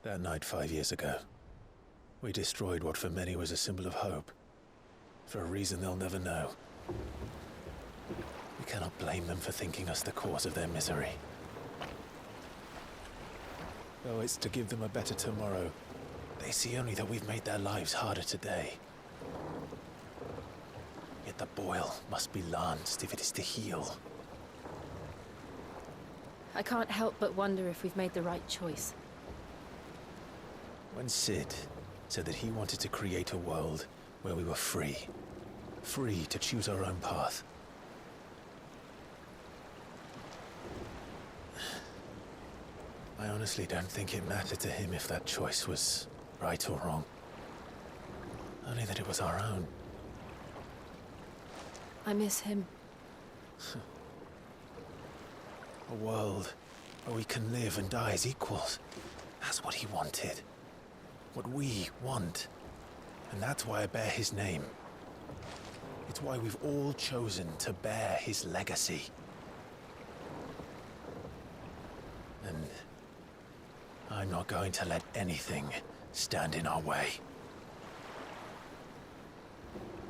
That night 5 years ago, we destroyed what for many was a symbol of hope. For a reason they'll never know. We cannot blame them for thinking us the cause of their misery. Though it's to give them a better tomorrow, they see only that we've made their lives harder today. Yet the boil must be lanced if it is to heal. I can't help but wonder if we've made the right choice. When Sid said that he wanted to create a world where we were free. Free to choose our own path. I honestly don't think it mattered to him if that choice was right or wrong. Only that it was our own. I miss him. A world where we can live and die as equals. That's what he wanted. What we want. And that's why I bear his name. It's why we've all chosen to bear his legacy. And I'm not going to let anything stand in our way.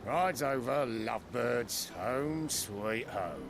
Rides over, lovebirds, home sweet home.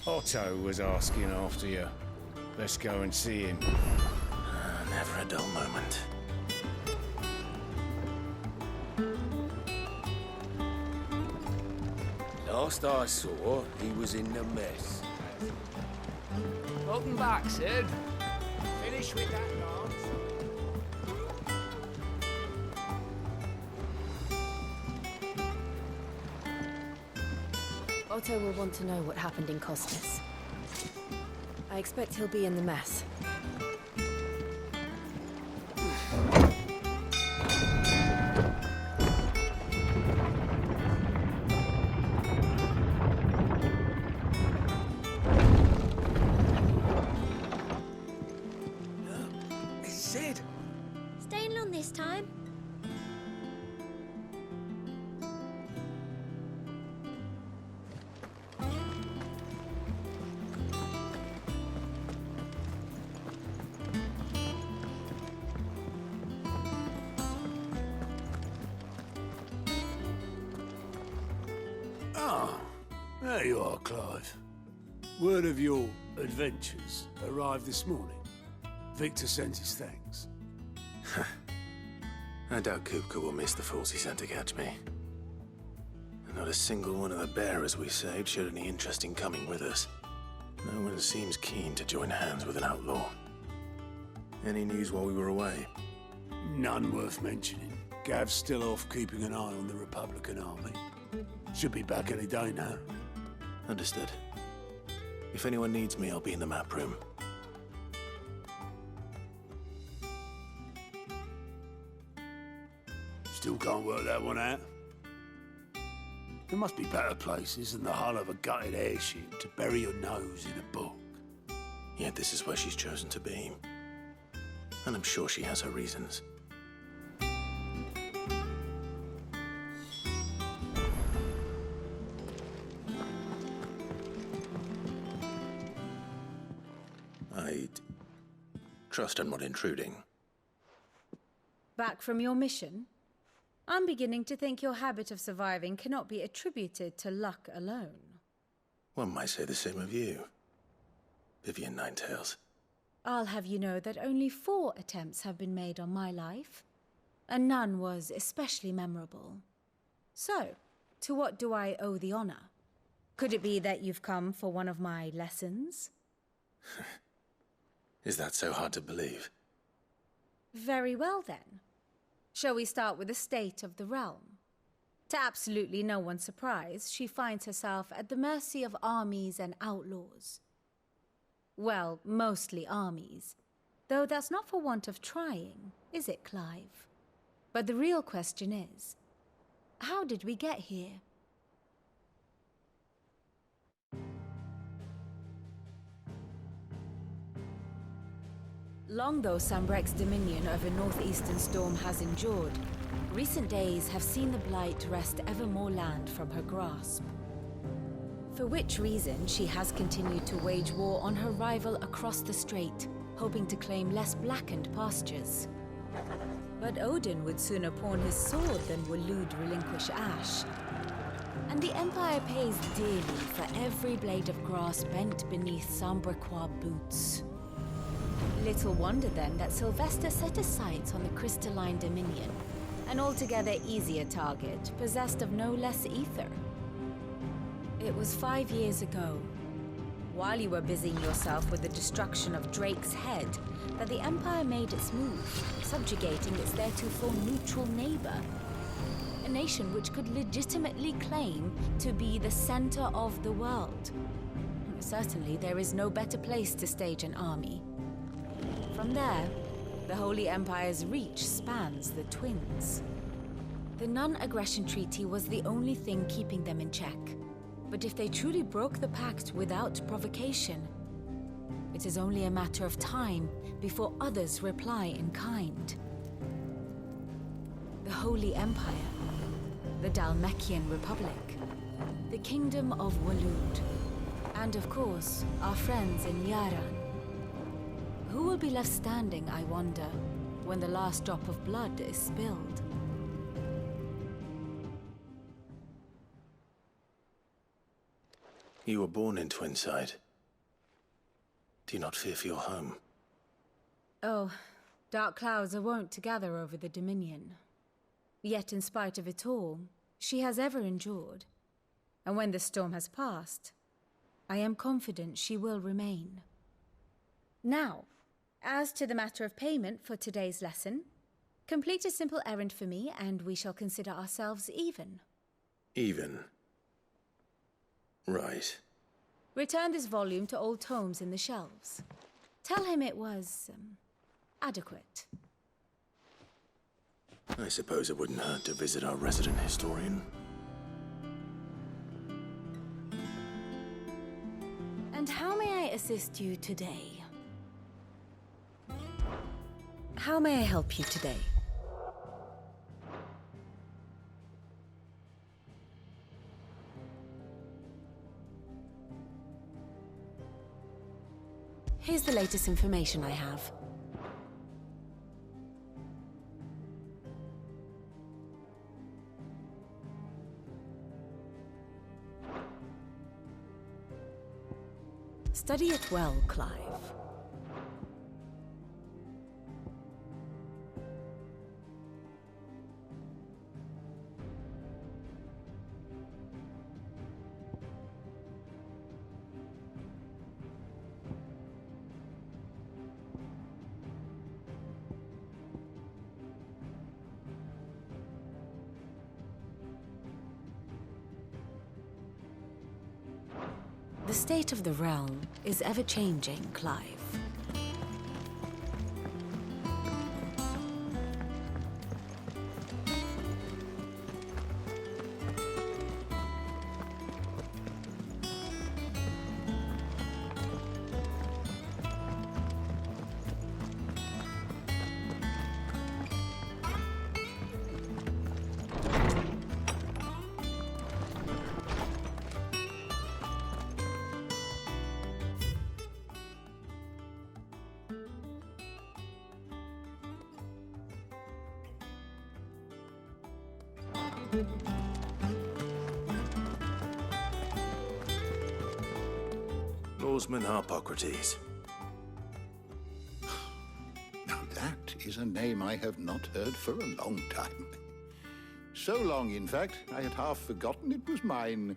Otto was asking after you. Let's go and see him. Never a dull moment. Last I saw, he was in a mess. Welcome back, Sid. Finish with that dance. Otto will want to know what happened in Cosmos. I expect he'll be in the mess. Sid! Staying long this time? There you are, Clive. Word of your adventures arrived this morning. Victor sends his thanks. I doubt Kupka will miss the fools he sent to catch me. And not a single one of the bearers we saved showed any interest in coming with us. No one seems keen to join hands with an outlaw. Any news while we were away? None worth mentioning. Gav's still off keeping an eye on the Republican army. Should be back any day now. Understood. If anyone needs me, I'll be in the map room. Still can't work that one out. There must be better places than the hull of a gutted airship to bury your nose in a book. Yet this is where she's chosen to be. And I'm sure she has her reasons. I'd trust I'm not intruding. Back from your mission? I'm beginning to think your habit of surviving cannot be attributed to luck alone. One might say the same of you, Vivian Ninetails. I'll have you know that only 4 attempts have been made on my life, and none was especially memorable. So, to what do I owe the honor? Could it be that you've come for one of my lessons? Is that so hard to believe? Very well then. Shall we start with the state of the realm? To absolutely no one's surprise, she finds herself at the mercy of armies and outlaws. Well, mostly armies. Though that's not for want of trying, is it, Clive? But the real question is, how did we get here? Long though Sambrek's dominion over northeastern Storm has endured, recent days have seen the Blight wrest ever more land from her grasp. For which reason she has continued to wage war on her rival across the strait, hoping to claim less blackened pastures. But Odin would sooner pawn his sword than Waloed relinquish Ash. And the Empire pays dearly for every blade of grass bent beneath Sambrequois boots. Little wonder then that Sylvester set his sights on the crystalline dominion, an altogether easier target, possessed of no less ether. It was 5 years ago, while you were busying yourself with the destruction of Drake's head, that the Empire made its move, subjugating its theretofore neutral neighbor. A nation which could legitimately claim to be the center of the world. Certainly, there is no better place to stage an army. From there, the Holy Empire's reach spans the Twins. The non-aggression treaty was the only thing keeping them in check. But if they truly broke the pact without provocation, it is only a matter of time before others reply in kind. The Holy Empire, the Dhalmekian Republic, the Kingdom of Waloed, and of course, our friends in Yaran. Who will be left standing, I wonder, when the last drop of blood is spilled? You were born in Twinside. Do you not fear for your home? Oh, dark clouds are wont to gather over the Dominion. Yet in spite of it all, she has ever endured. And when the storm has passed, I am confident she will remain. Now, as to the matter of payment for today's lesson, complete a simple errand for me and we shall consider ourselves even. Even? Right. Return this volume to old tomes in the shelves. Tell him it was, adequate. I suppose it wouldn't hurt to visit our resident historian. And how may I assist you today? How may I help you today? Here's the latest information I have. Study it well, Clive. The state of the realm is ever-changing, Clive. Lawsman Harpocrates. Now that is a name I have not heard for a long time. So long, in fact, I had half forgotten it was mine.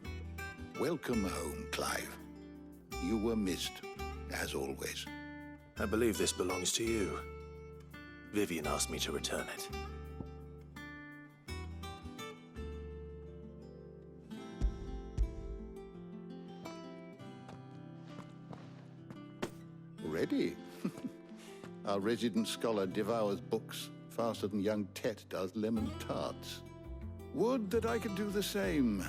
Welcome home, Clive. You were missed, as always. I believe this belongs to you. Vivian asked me to return it. already. Our resident scholar devours books faster than young Tet does lemon tarts. Would that I could do the same.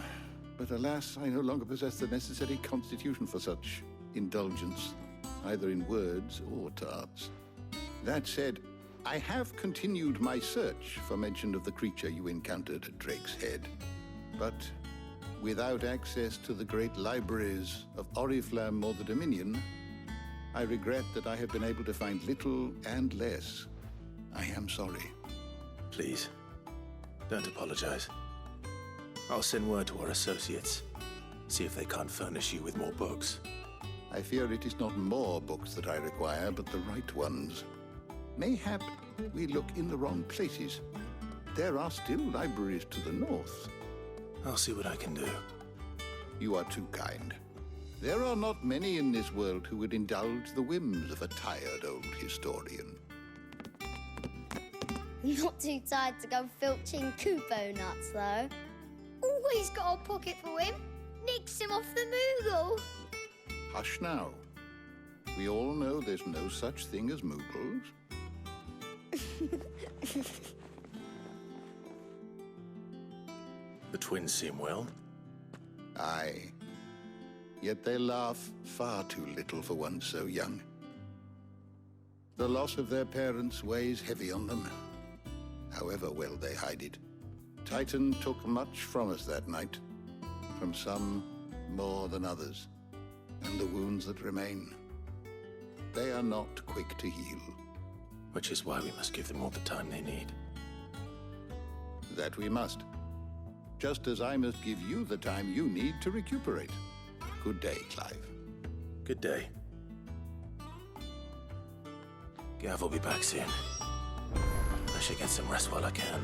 But alas, I no longer possess the necessary constitution for such indulgence, either in words or tarts. That said, I have continued my search for mention of the creature you encountered at Drake's Head. But without access to the great libraries of Oriflamme or the Dominion, I regret that I have been able to find little and less. I am sorry. Please, don't apologize. I'll send word to our associates. See if they can't furnish you with more books. I fear it is not more books that I require, but the right ones. Mayhap we look in the wrong places. There are still libraries to the north. I'll see what I can do. You are too kind. There are not many in this world who would indulge the whims of a tired old historian. Not too tired to go filching Kupo nuts, though. Always got a pocket for him. Nicks him off the Moogle. Hush now. We all know there's no such thing as Moogles. The twins seem well. Aye. Yet they laugh far too little for one so young. The loss of their parents weighs heavy on them, however well they hide it. Titan took much from us that night, from some more than others, and the wounds that remain, they are not quick to heal. Which is why we must give them all the time they need. That we must. Just as I must give you the time you need to recuperate. Good day, Clive. Good day. Gav will be back soon. I should get some rest while I can.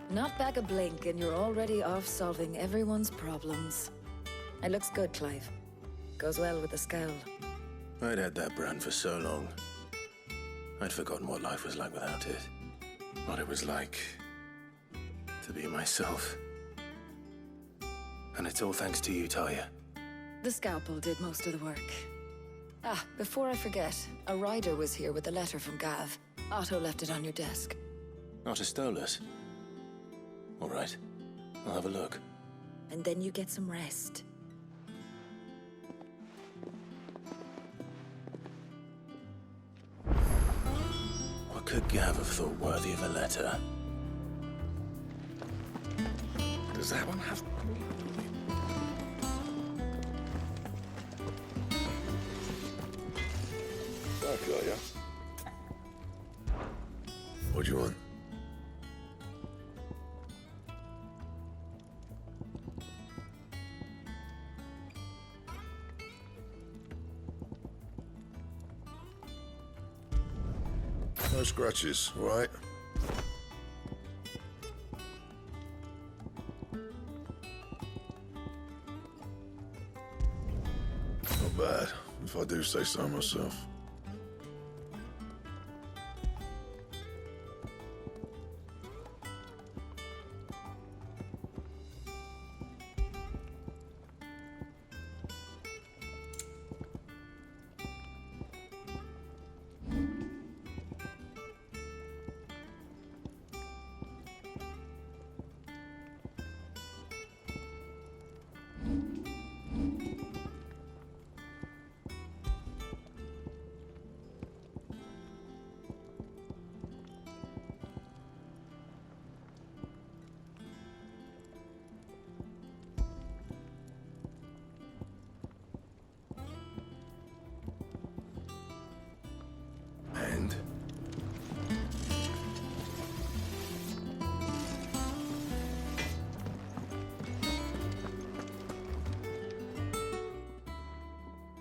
Not back a blink and you're already off solving everyone's problems. It looks good, Clive. Goes well with the scowl. I'd had that brand for so long. I'd forgotten what life was like without it. What it was like to be myself. And it's all thanks to you, Talia. The scalpel did most of the work. Ah, before I forget, a rider was here with a letter from Gav. Otto left it on your desk. Otto stole us. All right, I'll have a look. And then you get some rest. What could Gav have thought worthy of a letter? Does that one have... Okay, yeah. What do you want? No scratches, all right? Not bad, if I do say so myself. And?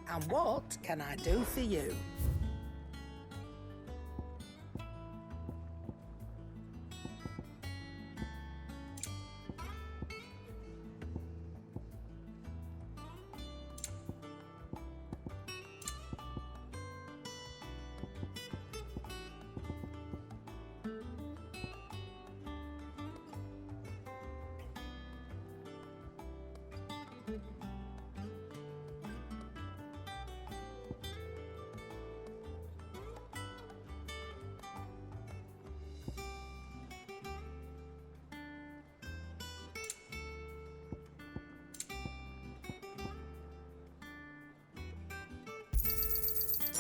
And what can I do for you?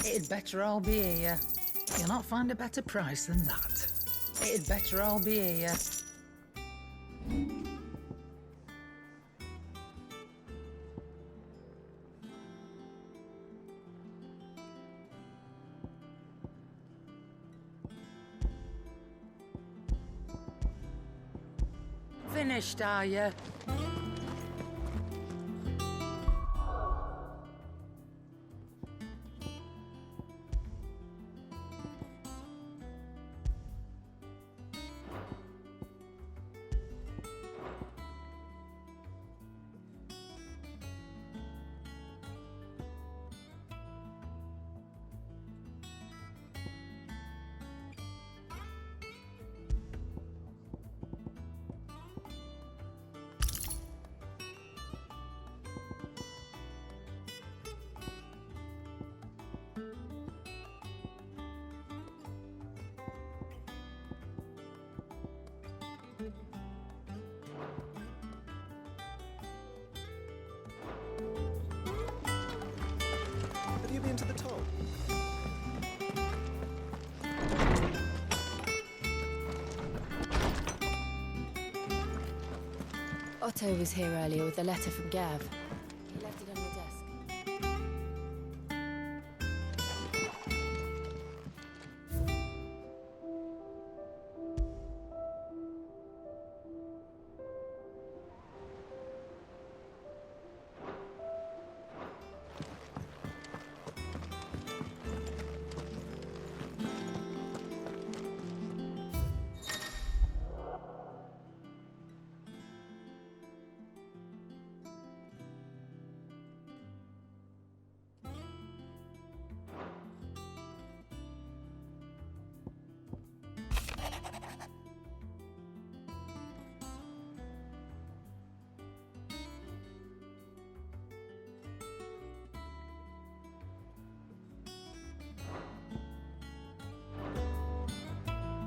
It'd better all be here. You'll not find a better price than that. It'd better all be here. Finished, are you? Have you been to the top? Otto was here earlier with a letter from Gav. He left it on your desk.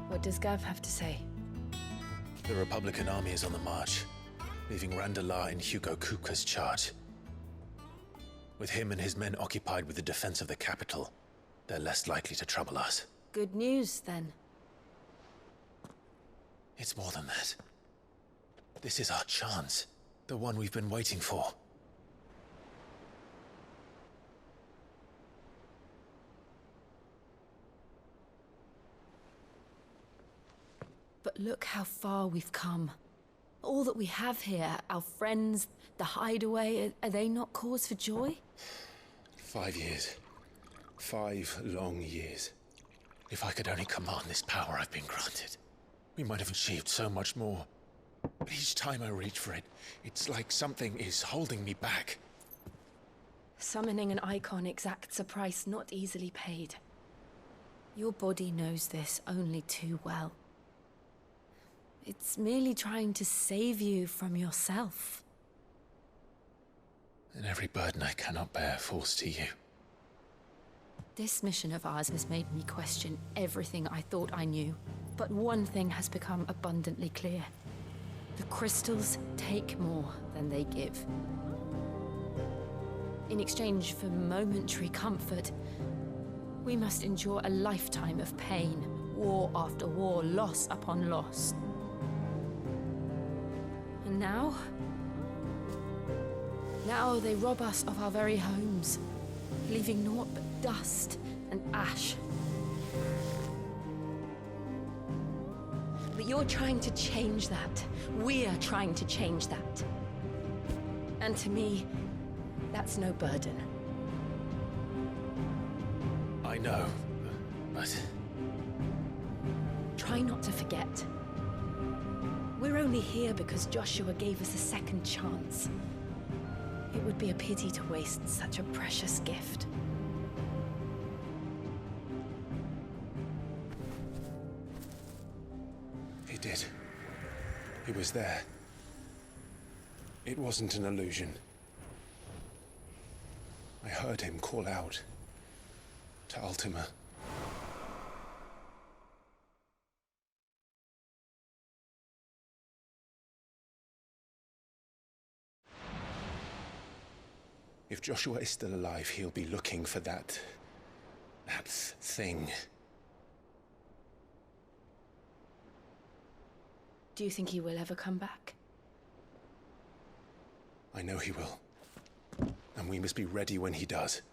What does Gav have to say? The Republican army is on the march, leaving Randalar in Hugo Kuka's charge. With him and his men occupied with the defense of the capital, they're less likely to trouble us. Good news, then. It's more than that. This is our chance, the one we've been waiting for. But look how far we've come. All that we have here, our friends, the hideaway, are they not cause for joy? 5 years. 5 long years. If I could only command this power I've been granted, we might have achieved so much more. But each time I reach for it, it's like something is holding me back. Summoning an icon exacts a price not easily paid. Your body knows this only too well. It's merely trying to save you from yourself. And every burden I cannot bear falls to you. This mission of ours has made me question everything I thought I knew. But one thing has become abundantly clear. The crystals take more than they give. In exchange for momentary comfort, we must endure a lifetime of pain, war after war, loss upon loss. And now they rob us of our very homes, leaving naught but dust and ash. But you're trying to change that. We're trying to change that. And to me, that's no burden. I know, but... Try not to forget. We're only here because Joshua gave us a second chance. It would be a pity to waste such a precious gift. He did. He was there. It wasn't an illusion. I heard him call out to Ultima. If Joshua is still alive, he'll be looking for that thing. Do you think he will ever come back? I know he will. And we must be ready when he does.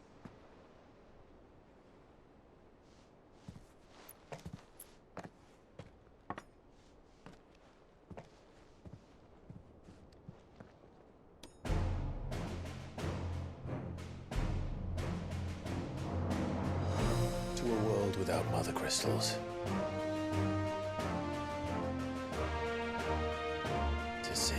To a world without mother crystals. To Sid.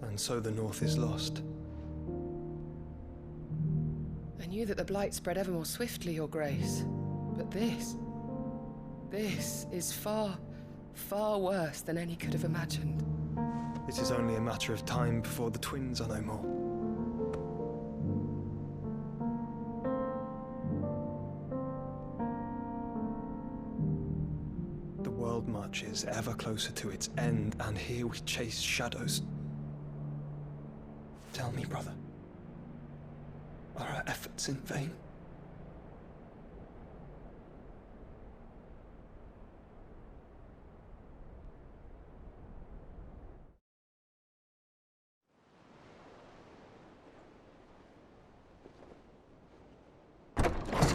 And so the North is lost. I knew that the blight spread ever more swiftly, Your Grace. But this is far, far worse than any could have imagined. It is only a matter of time before the twins are no more. The world marches ever closer to its end, and here we chase shadows. Tell me, brother, are our efforts in vain?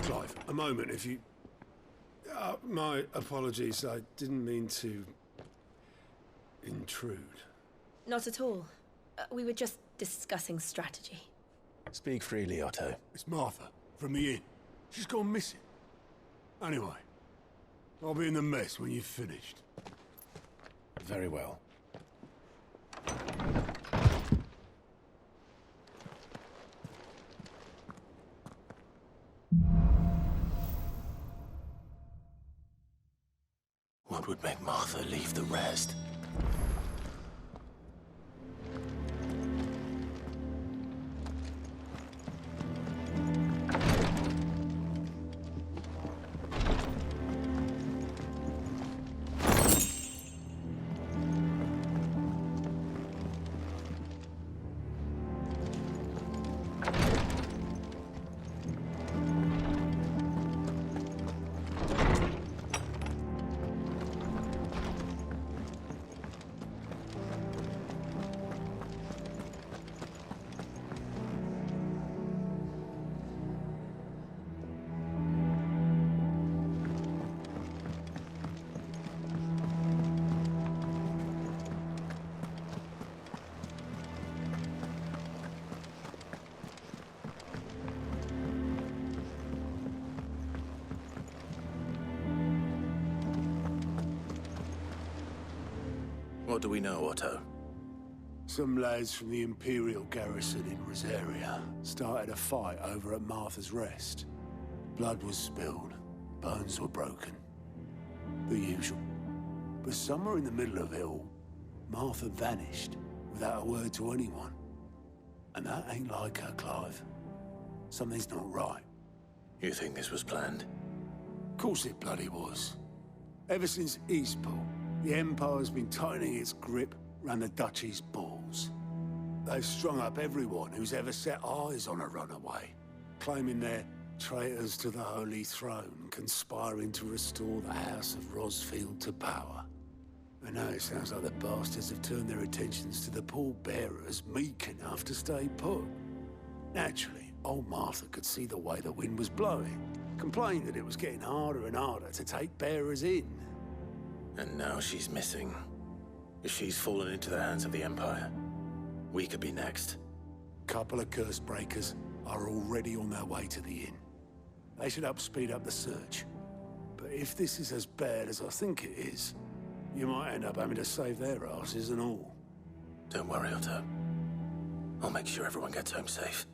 Clive, a moment, if you... my apologies, I didn't mean to... intrude. Not at all. We were just discussing strategy. Speak freely, Otto. It's Martha, from the inn. She's gone missing. Anyway, I'll be in the mess when you've finished. Very well. What would make Martha leave the rest? What do we know, Otto? Some lads from the Imperial garrison in Rosaria started a fight over at Martha's Rest. Blood was spilled, bones were broken. The usual. But somewhere in the middle of it all, Martha vanished without a word to anyone. And that ain't like her, Clive. Something's not right. You think this was planned? Of course it bloody was. Ever since Eastport, the Empire's been tightening its grip round the Duchy's balls. They've strung up everyone who's ever set eyes on a runaway, claiming they're traitors to the Holy Throne, conspiring to restore the House of Rosfield to power. And now it sounds like the bastards have turned their attentions to the pallbearers meek enough to stay put. Naturally, old Martha could see the way the wind was blowing, complained that it was getting harder and harder to take bearers in. And now she's missing. If she's fallen into the hands of the Empire, we could be next. couple of curse breakers are already on their way to the inn. They should help speed up the search. But if this is as bad as I think it is, you might end up having to save their asses and all. Don't worry, Otto. I'll make sure everyone gets home safe.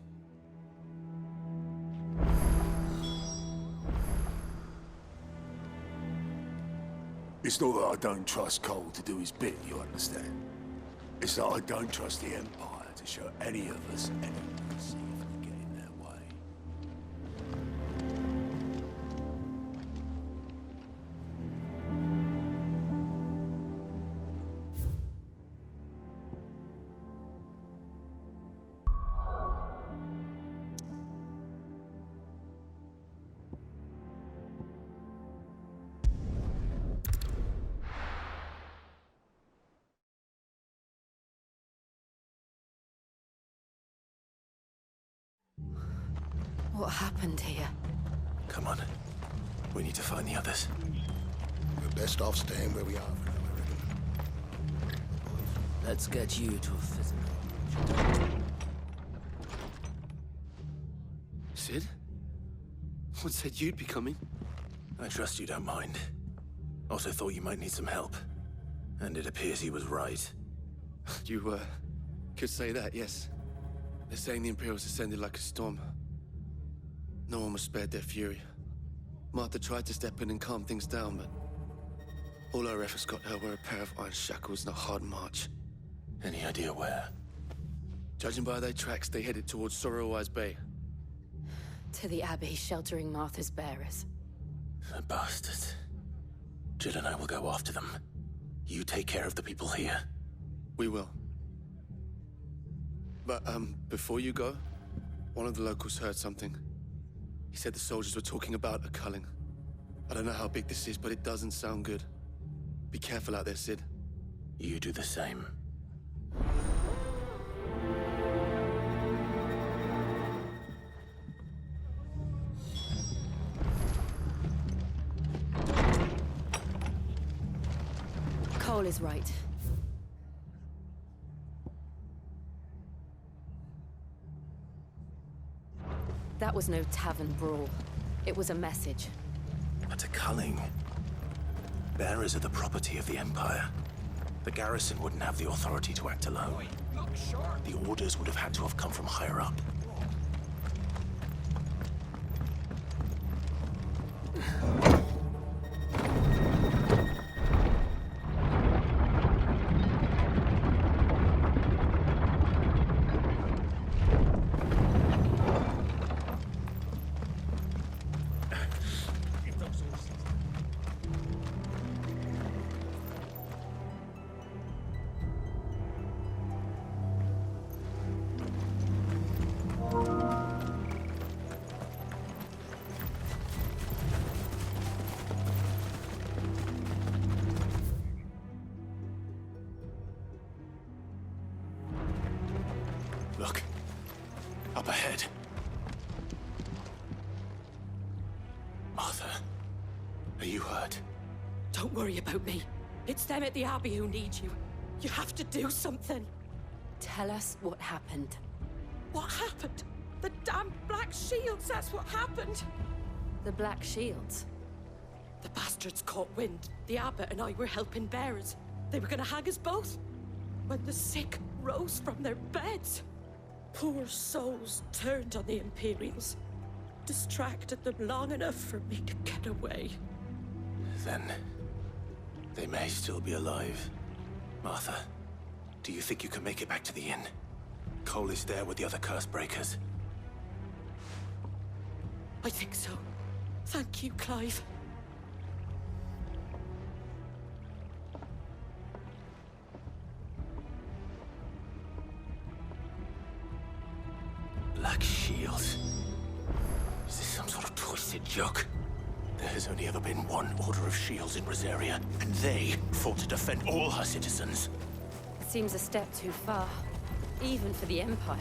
It's not that I don't trust Cole to do his bit, you understand? It's that I don't trust the Empire to show any of us any mercy if we get in their way. What happened here? Come on. We need to find the others. We're best off staying where we are for now, I reckon. Let's get you to a physical. Sid? What said you'd be coming? I trust you don't mind. Also thought you might need some help. And it appears he was right. You, could say that, yes. They're saying the Imperials descended like a storm. No one was spared their fury. Martha tried to step in and calm things down, but all our efforts got her were a pair of iron shackles and a hard march. Any idea where? Judging by their tracks, they headed towards Sorrowwise Bay. To the Abbey sheltering Martha's bearers. The bastards. Jill and I will go after them. You take care of the people here. We will. But, before you go, one of the locals heard something. He said the soldiers were talking about a culling. I don't know how big this is, but it doesn't sound good. Be careful out there, Sid. You do the same. Cole is right. That was no tavern brawl. It was a message. But a culling. Bearers are the property of the Empire. The garrison wouldn't have the authority to act alone. The orders would have had to have come from higher up. Look. Up ahead. Martha, are you hurt? Don't worry about me. It's them at the Abbey who need you. You have to do something. Tell us what happened. What happened? The damn Black Shields, that's what happened. The Black Shields? The bastards caught wind. The abbot and I were helping bearers. They were gonna hang us both. When the sick rose from their beds, poor souls turned on the Imperials. Distracted them long enough for me to get away. Then they may still be alive. Martha, do you think you can make it back to the inn? Cole is there with the other curse breakers. I think so. Thank you, Clive. Black Shields. Is this some sort of twisted joke? There has only ever been one Order of Shields in Rosaria, and they fought to defend all her citizens. It seems a step too far, even for the Empire.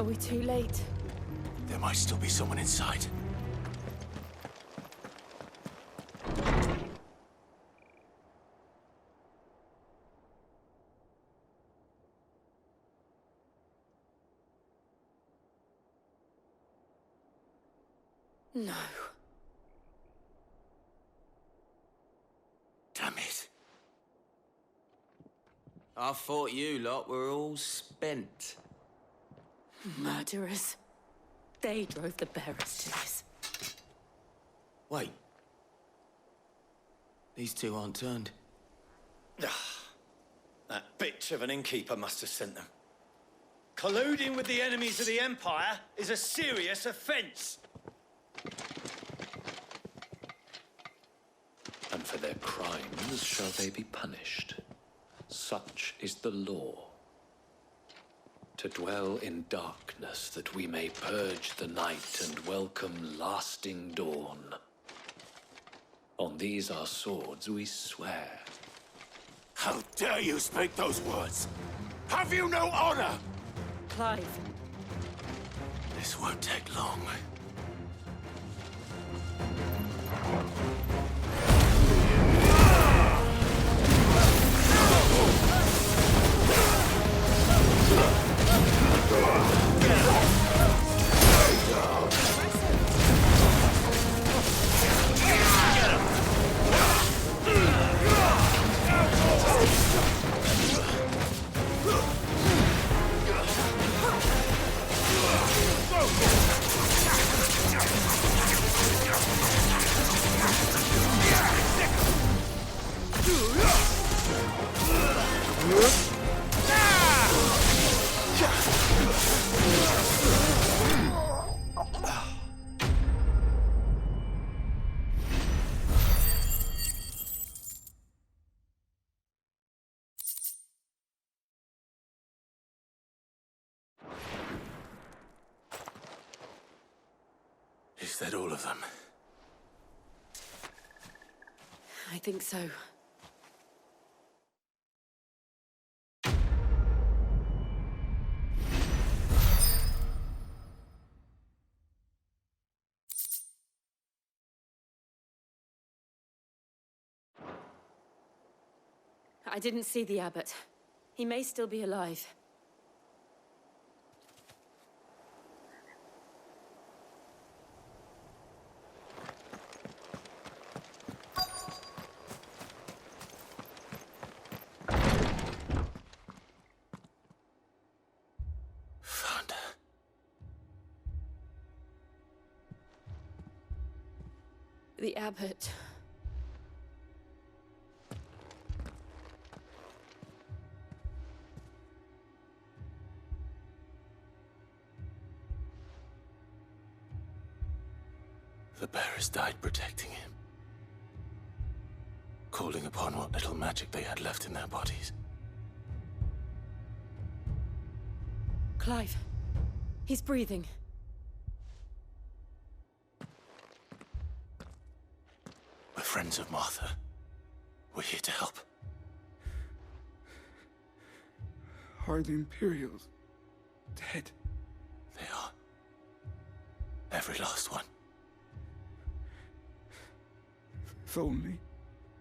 Are we too late? There might still be someone inside. No. Damn it. I thought you lot were all spent. Murderers. They drove the bearers to this. Wait. These two aren't turned. That bitch of an innkeeper must have sent them. Colluding with the enemies of the Empire is a serious offence. And for their crimes shall they be punished. Such is the law. To dwell in darkness that we may purge the night and welcome lasting dawn. On these our swords we swear. How dare you speak those words? Have you no honor? Clive. This won't take long. Is that all of them? I think so. I didn't see the abbot. He may still be alive. Found her. The abbot. The bearers died protecting him. Calling upon what little magic they had left in their bodies. Clive. He's breathing. We're friends of Martha. We're here to help. Are the Imperials dead? They are. Every last one. If only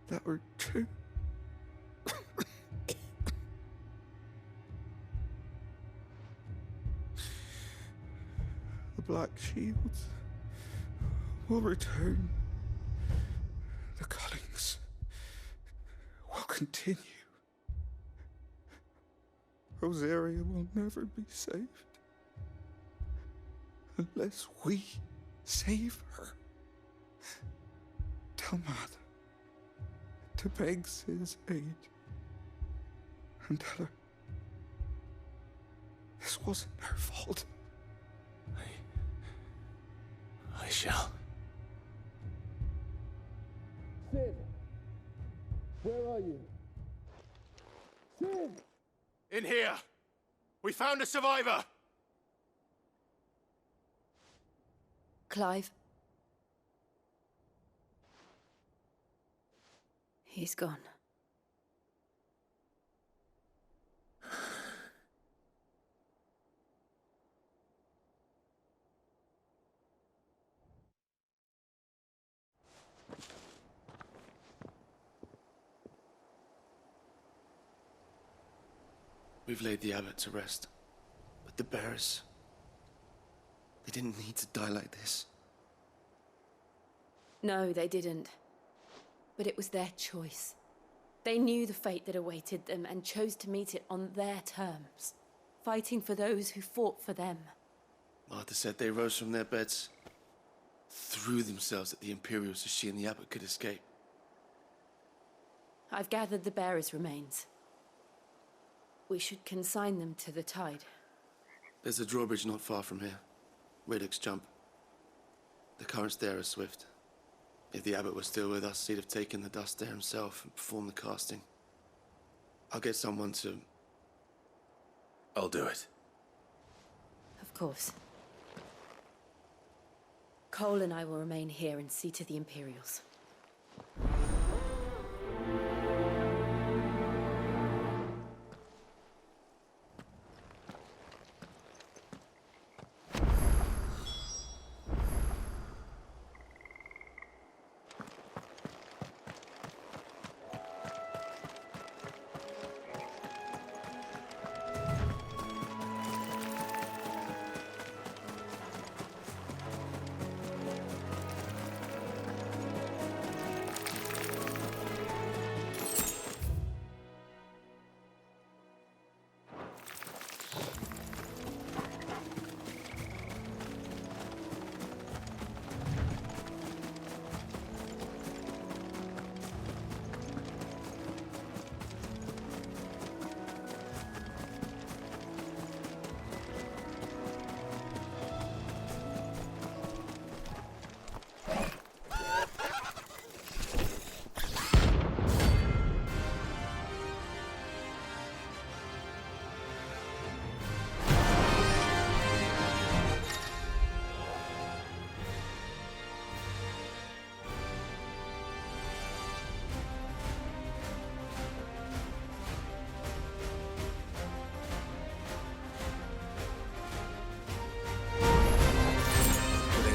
that were true. The Black Shields will return. The cullings will continue. Rosaria will never be saved unless we save her. Tell Mother to beg his aid and tell her this wasn't her fault. I shall. Sid! Where are you? Sid! In here! We found a survivor! Clive. He's gone. We've laid the abbot to rest. But the bearers... they didn't need to die like this. No, they didn't. But it was their choice. They knew the fate that awaited them and chose to meet it on their terms, fighting for those who fought for them. Martha said they rose from their beds, threw themselves at the Imperials so she and the abbot could escape. I've gathered the bearers' remains. We should consign them to the tide. There's a drawbridge not far from here. Radix jump. The currents there are swift. If the abbot was still with us, he'd have taken the dust there himself and performed the casting. I'll get someone to... I'll do it. Of course. Cole and I will remain here and see to the Imperials.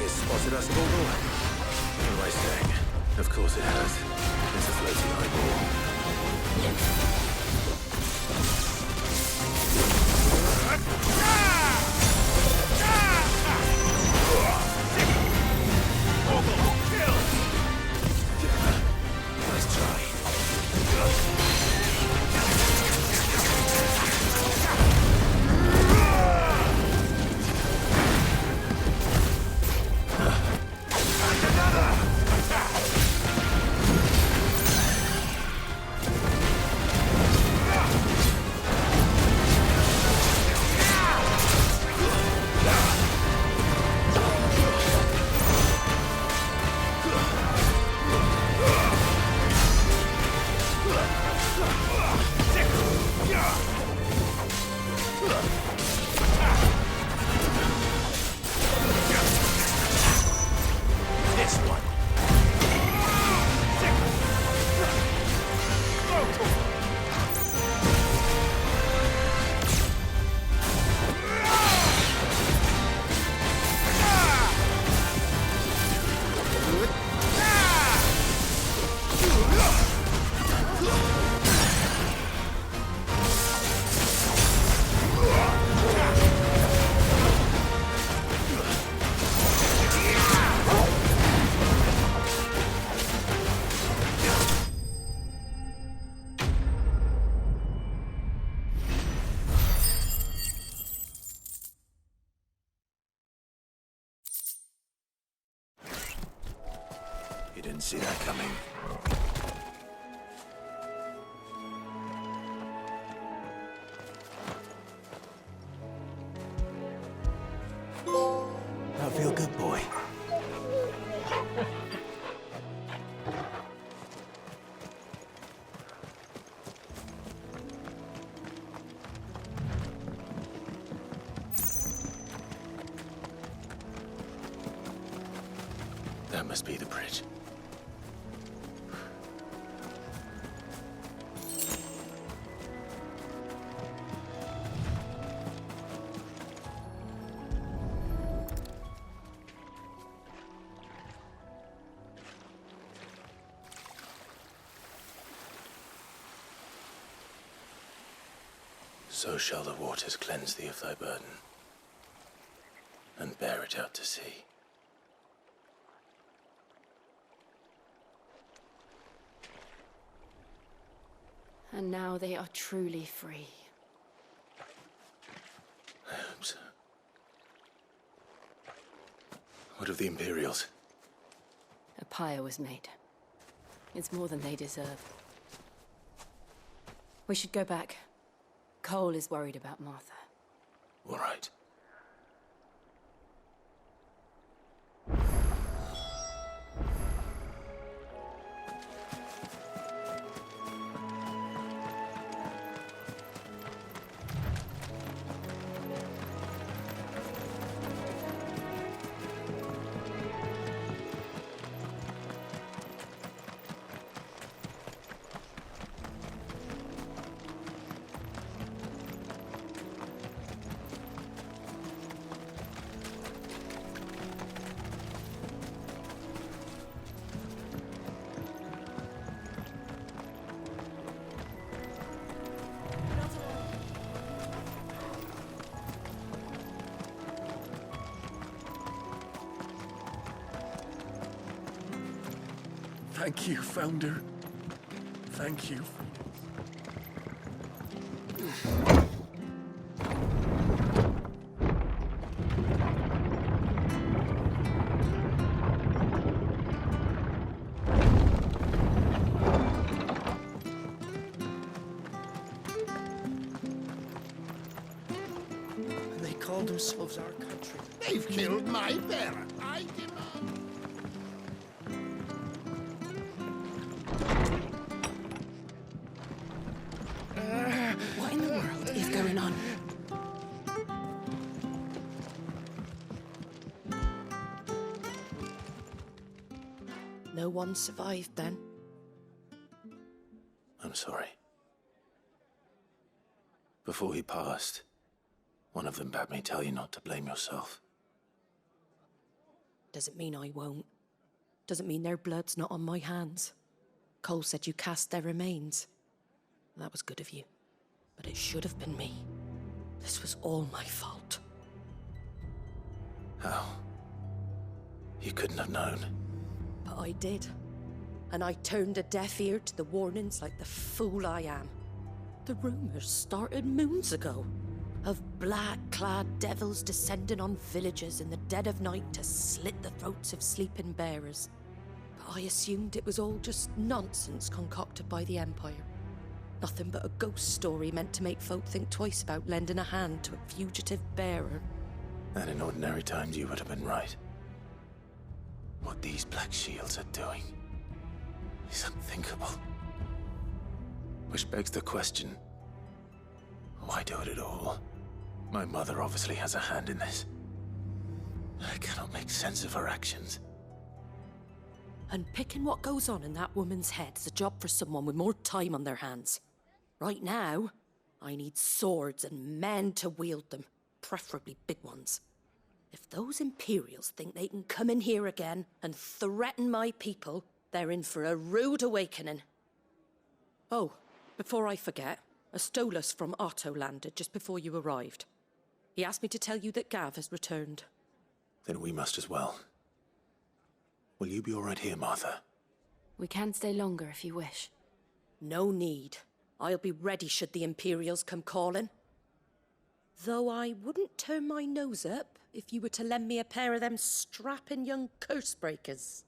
Spotted us, Bogle? What am I saying? Of course it has. It's a floating Nice try. Didn't see that coming. I feel good, boy. That must be the bridge. So shall the waters cleanse thee of thy burden, and bear it out to sea. And now they are truly free. I hope so. What of the Imperials? A pyre was made. It's more than they deserve. We should go back. Cole is worried about Martha. All right. Thank you, Founder. Thank you. They call themselves our country. They've killed my parent. I demand. What in the world is going on? No one survived then? I'm sorry. Before he passed, one of them bade me tell you not to blame yourself. Doesn't mean I won't. Doesn't mean their blood's not on my hands. Cole said you cast their remains. That was good of you. But it should have been me. This was all my fault. How? You couldn't have known. But I did. And I turned a deaf ear to the warnings like the fool I am. The rumors started moons ago. Of black-clad devils descending on villages in the dead of night to slit the throats of sleeping bearers. But I assumed it was all just nonsense concocted by the Empire. Nothing but a ghost story meant to make folk think twice about lending a hand to a fugitive bearer. And in ordinary times you would have been right. What these Black Shields are doing is unthinkable. Which begs the question, why do it at all? My mother obviously has a hand in this. I cannot make sense of her actions. Unpicking what goes on in that woman's head is a job for someone with more time on their hands. Right now, I need swords and men to wield them, preferably big ones. If those Imperials think they can come in here again and threaten my people, they're in for a rude awakening. Oh, before I forget, a Stolas from Otto landed just before you arrived. He asked me to tell you that Gav has returned. Then we must as well. Will you be all right here, Martha? We can stay longer if you wish. No need. I'll be ready should the Imperials come calling. Though I wouldn't turn my nose up if you were to lend me a pair of them strapping young curse breakers.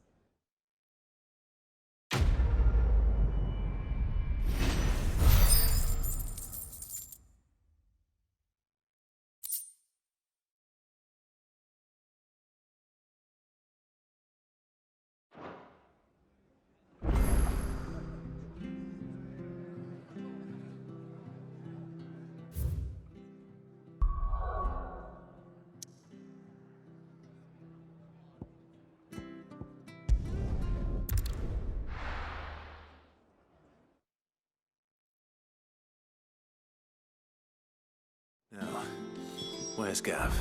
Now, where's Gav?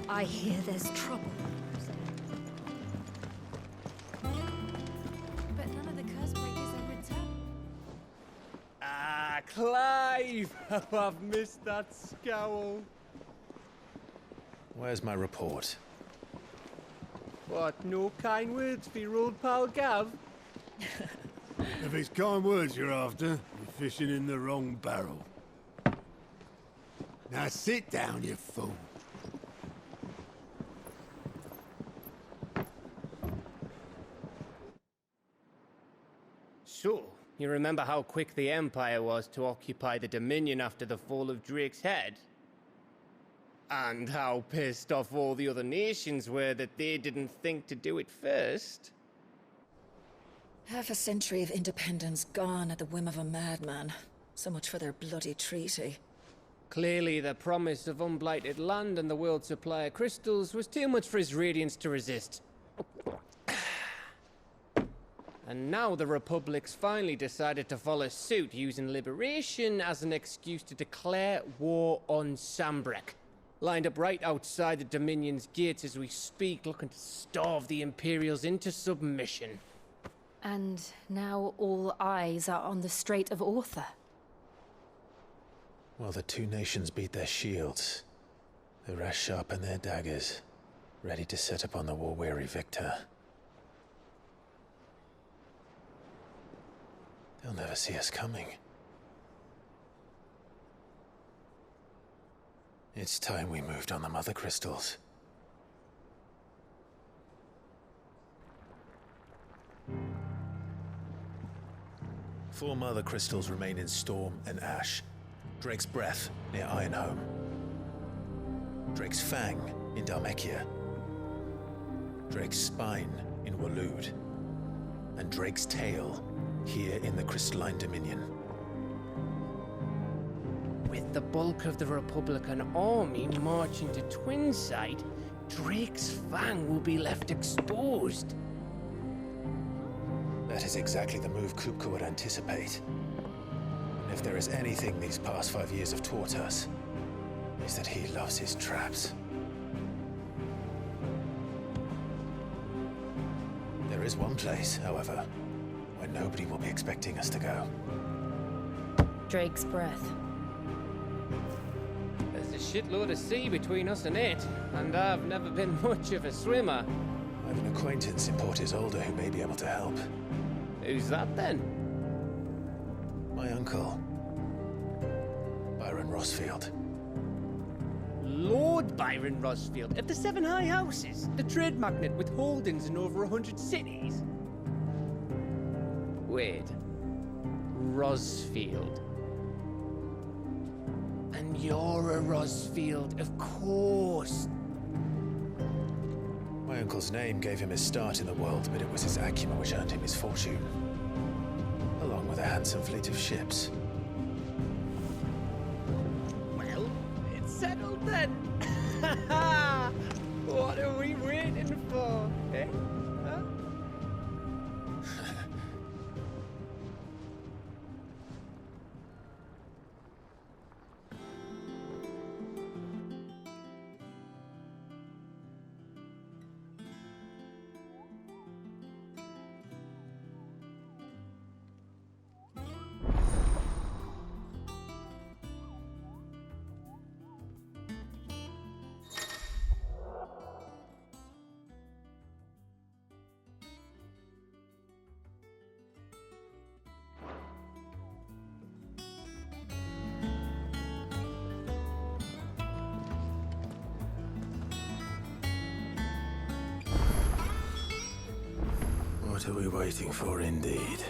I hear there's trouble. But none of the curse breakers are Clive! Oh, I've missed that scowl. Where's my report? What, no kind words for your old pal Gav? If it's kind words you're after, you're fishing in the wrong barrel. Now sit down, you fool. So, you remember how quick the Empire was to occupy the Dominion after the fall of Drake's head? And how pissed off all the other nations were that they didn't think to do it first? Half a century of independence gone at the whim of a madman. So much for their bloody treaty. Clearly, the promise of unblighted land and the world's supply of crystals was too much for his radiance to resist. And now the Republic's finally decided to follow suit, using liberation as an excuse to declare war on Sambrek. Lined up right outside the Dominion's gates as we speak, looking to starve the Imperials into submission. And now all eyes are on the Strait of Author. While the two nations beat their shields, the rest sharpen their daggers, ready to set upon the war-weary victor. They'll never see us coming. It's time we moved on the Mother Crystals. Four Mother Crystals remain in Storm and Ash. Drake's Breath near Ironhome. Drake's Fang in Dhalmekia. Drake's Spine in Waloed. And Drake's Tail here in the Crystalline Dominion. With the bulk of the Republican army marching to Twinside, Drake's Fang will be left exposed. That is exactly the move Kupka would anticipate. And if there is anything these past 5 years have taught us, is that he loves his traps. There is one place, however, where nobody will be expecting us to go. Drake's Breath. There's a shitload of sea between us and it, and I've never been much of a swimmer. I have an acquaintance in Port Isolde who may be able to help. Who's that then? My uncle, Byron Rosfield. Lord Byron Rosfield of the Seven High Houses, the trade magnate with holdings in over 100 cities. Wait, Rosfield. And you're a Rosfield, of course. My uncle's name gave him his start in the world, but it was his acumen which earned him his fortune, along with a handsome fleet of ships. Well, it's settled then. What are we waiting for, eh? Huh? What are we waiting for, indeed?